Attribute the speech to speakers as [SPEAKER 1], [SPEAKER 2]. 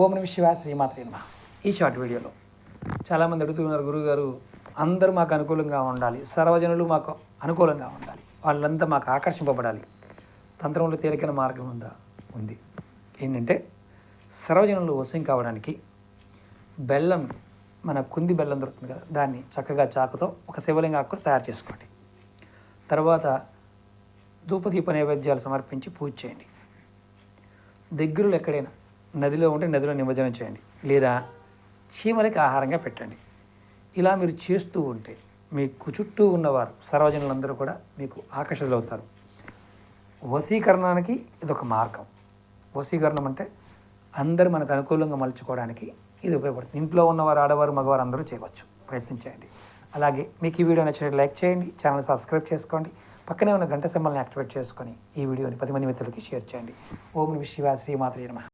[SPEAKER 1] ఓం నమః శివాయ శ్రీమాత్రే నమః. ఈ షార్ట్ వీడియోలో చాలామంది అడుగుతున్నారు, గురువుగారు అందరూ మాకు అనుకూలంగా ఉండాలి, సర్వజనులు మాకు అనుకూలంగా ఉండాలి, వాళ్ళంతా మాకు ఆకర్షింపబడాలి, తంత్రంలో తేలికైన మార్గం ఉంది. ఏంటంటే సర్వజనులు వశం కావడానికి బెల్లం, మన కుంది బెల్లం దొరుకుతుంది కదా, దాన్ని చక్కగా చాకుతో ఒక శివలింగ ఆకులు తయారు చేసుకోండి. తర్వాత ధూపదీప నైవేద్యాలు సమర్పించి పూజ చేయండి. దగ్గరలో ఎక్కడైనా నదిలో ఉంటే నదిలో నిమజ్జనం చేయండి, లేదా చీమలకి ఆహారంగా పెట్టండి. ఇలా మీరు చేస్తూ ఉంటే మీకు చుట్టూ ఉన్నవారు సర్వజనులందరూ కూడా మీకు ఆకర్షితులవుతారు. వశీకరణానికి ఇదొక మార్గం. వశీకరణం అంటే అందరూ మనకు అనుకూలంగా మలుచుకోవడానికి ఇది ఉపయోగపడుతుంది. ఇంట్లో ఉన్నవారు, ఆడవారు, మగవారు అందరూ చేయవచ్చు. ప్రయత్నించండి. అలాగే మీకు ఈ వీడియో నచ్చినట్టు లైక్ చేయండి, ఛానల్ సబ్స్క్రైబ్ చేసుకోండి, పక్కనే ఉన్న గంట సింబల్ని యాక్టివేట్ చేసుకొని ఈ వీడియోని 10 మంది మిత్రులకి షేర్ చేయండి. ఓం నమః శివాయ శ్రీమాత్రే నమః.